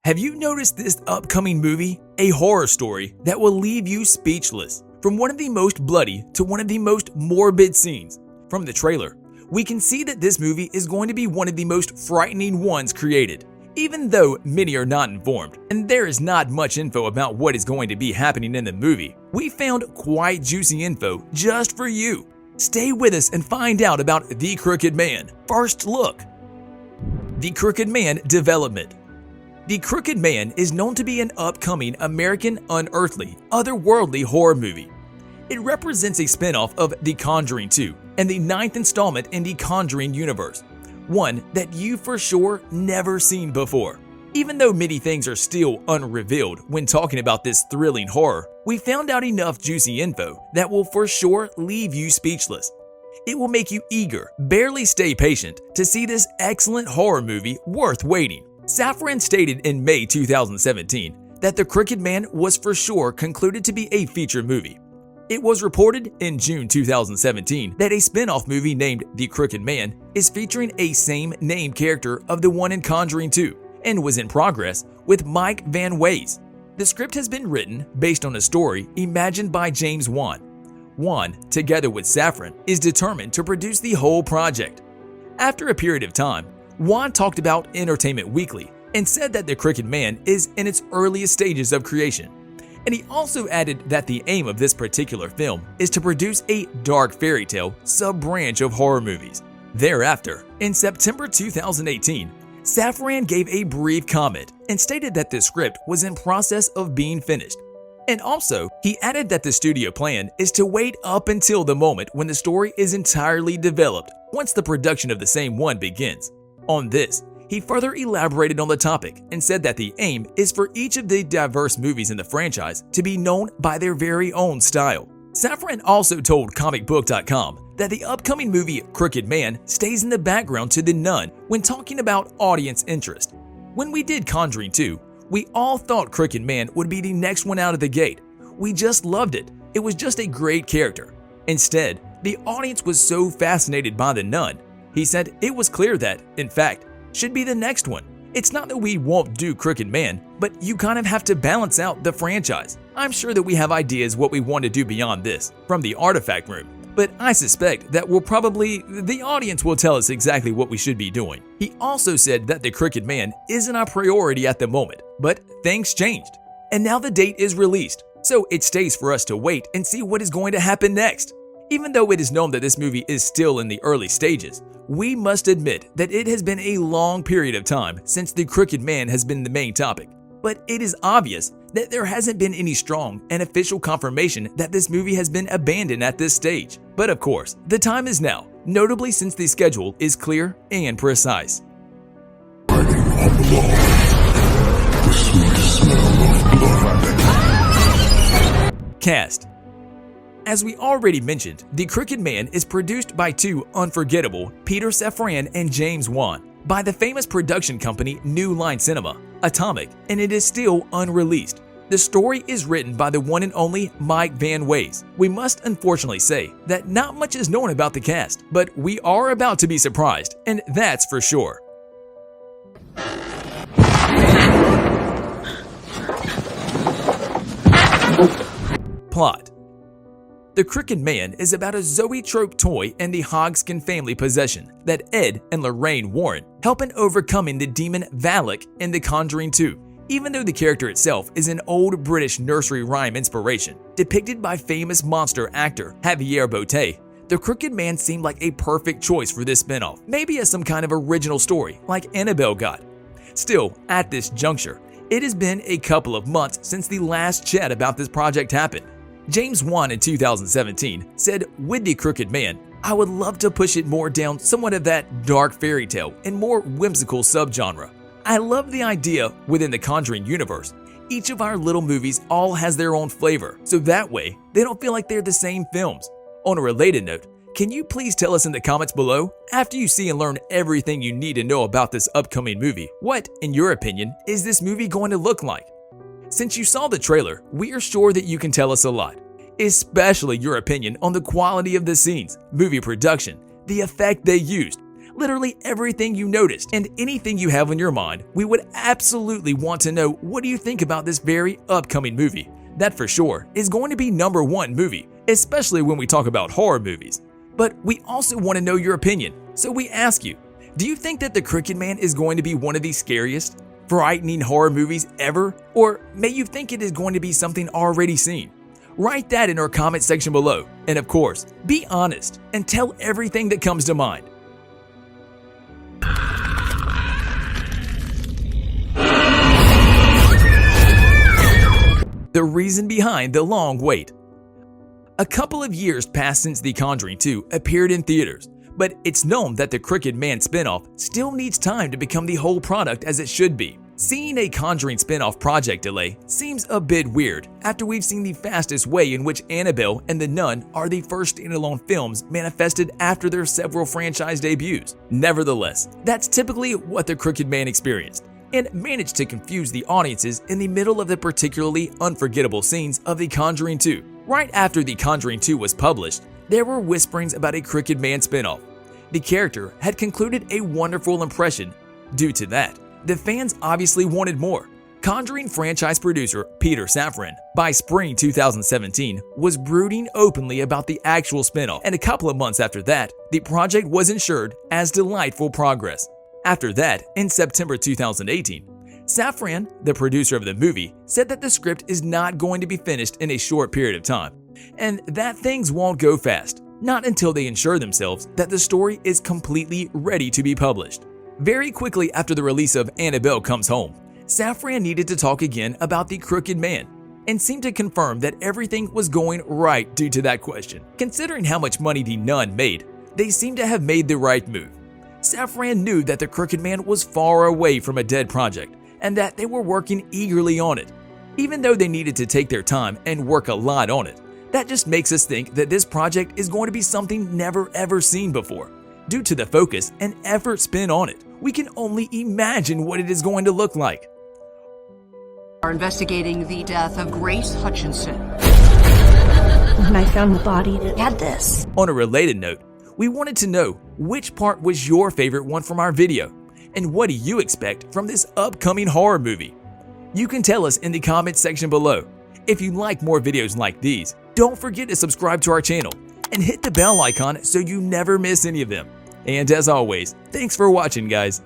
Have you noticed this upcoming movie? A horror story that will leave you speechless. From one of the most bloody to one of the most morbid scenes. From the trailer, we can see that this movie is going to be one of the most frightening ones created. Even though many are not informed, and there is not much info about what is going to be happening in the movie, we found quite juicy info just for you. Stay with us and find out about The Crooked Man. First look. The Crooked Man development. The Crooked Man is known to be an upcoming American unearthly, otherworldly horror movie. It represents a spin-off of The Conjuring 2 and the 9th installment in the Conjuring universe, one that you for sure never seen before. Even though many things are still unrevealed when talking about this thrilling horror, we found out enough juicy info that will for sure leave you speechless. It will make you eager, barely stay patient, to see this excellent horror movie worth waiting. Safran stated in May 2017 that The Crooked Man was for sure concluded to be a feature movie. It was reported in June 2017 that a spin-off movie named The Crooked Man is featuring a same-name character of the one in Conjuring 2 and was in progress with Mike Van Wees. The script has been written based on a story imagined by James Wan. Wan, together with Safran, is determined to produce the whole project. After a period of time, Wan talked about Entertainment Weekly and said that The Crooked Man is in its earliest stages of creation. And he also added that the aim of this particular film is to produce a dark fairy tale sub-branch of horror movies. Thereafter, in September 2018, Safran gave a brief comment and stated that the script was in process of being finished. And also, he added that the studio plan is to wait up until the moment when the story is entirely developed, once the production of the same one begins. On this, he further elaborated on the topic and said that the aim is for each of the diverse movies in the franchise to be known by their very own style. Safran also told comicbook.com that the upcoming movie Crooked Man stays in the background to The Nun when talking about audience interest. When we did Conjuring 2, we all thought Crooked Man would be the next one out of the gate. We just loved it. It was just a great character. Instead, the audience was so fascinated by The Nun. He said it was clear that, in fact, should be the next one. It's not that we won't do Crooked Man, but you kind of have to balance out the franchise. I'm sure that we have ideas what we want to do beyond this, from the artifact room, but I suspect that the audience will tell us exactly what we should be doing. He also said that The Crooked Man isn't our priority at the moment, but things changed. And now the date is released, so it stays for us to wait and see what is going to happen next. Even though it is known that this movie is still in the early stages, we must admit that it has been a long period of time since The Crooked Man has been the main topic. But it is obvious that there hasn't been any strong and official confirmation that this movie has been abandoned at this stage. But of course, the time is now, notably since the schedule is clear and precise. Writing on the wall, the sweet smell of blood. Cast. As we already mentioned, The Crooked Man is produced by two unforgettable Peter Safran and James Wan by the famous production company New Line Cinema, Atomic, and it is still unreleased. The story is written by the one and only Mike Van Wees. We must unfortunately say that not much is known about the cast, but we are about to be surprised, and that's for sure. Plot. The Crooked Man is about a zoetrope toy and the Hogskin family possession that Ed and Lorraine Warren help in overcoming the demon Valak in The Conjuring 2. Even though the character itself is an old British nursery rhyme inspiration, depicted by famous monster actor Javier Botet, The Crooked Man seemed like a perfect choice for this spinoff, maybe as some kind of original story like Annabelle got. Still, at this juncture, it has been a couple of months since the last chat about this project happened. James Wan in 2017 said, with The Crooked Man, I would love to push it more down somewhat of that dark fairy tale and more whimsical subgenre. I love the idea within the Conjuring universe. Each of our little movies all has their own flavor, so that way they don't feel like they're the same films. On a related note, can you please tell us in the comments below, after you see and learn everything you need to know about this upcoming movie, what, in your opinion, is this movie going to look like? Since you saw the trailer, we are sure that you can tell us a lot, especially your opinion on the quality of the scenes, movie production, the effect they used. literally everything you noticed, and anything you have on your mind. We would absolutely want to know what do you think about this very upcoming movie. That for sure is going to be #1 movie, especially when we talk about horror movies. But we also want to know your opinion, so we ask you, do you think that The Crooked Man is going to be one of the scariest, frightening horror movies ever? Or may you think it is going to be something already seen? Write that in our comment section below, and of course, be honest and tell everything that comes to mind. The reason behind the long wait. A couple of years passed since The Conjuring 2 appeared in theaters, but it's known that the Crooked Man spinoff still needs time to become the whole product as it should be. Seeing a Conjuring spinoff project delay seems a bit weird after we've seen the fastest way in which Annabelle and The Nun are the first standalone films manifested after their several franchise debuts. Nevertheless, that's typically what the Crooked Man experienced, and managed to confuse the audiences in the middle of the particularly unforgettable scenes of The Conjuring 2. Right after The Conjuring 2 was published, there were whisperings about a Crooked Man spinoff. The character had concluded a wonderful impression. Due to that, the fans obviously wanted more. Conjuring franchise producer Peter Safran, by spring 2017, was brooding openly about the actual spinoff, and a couple of months after that, the project was ensured as delightful progress. After that, in September 2018, Safran, the producer of the movie, said that the script is not going to be finished in a short period of time, and that things won't go fast, not until they ensure themselves that the story is completely ready to be published. Very quickly after the release of Annabelle Comes Home, Safran needed to talk again about the Crooked Man, and seemed to confirm that everything was going right due to that question. Considering how much money The Nun made, they seem to have made the right move. Safran knew that the Crooked Man was far away from a dead project, and that they were working eagerly on it. Even though they needed to take their time and work a lot on it, that just makes us think that this project is going to be something never ever seen before. Due to the focus and effort spent on it, we can only imagine what it is going to look like. Are investigating the death of Grace Hutchinson. When I found the body, it had this. On a related note, we wanted to know which part was your favorite one from our video, and what do you expect from this upcoming horror movie? You can tell us in the comments section below. If you like more videos like these, don't forget to subscribe to our channel and hit the bell icon so you never miss any of them. And as always, thanks for watching, guys.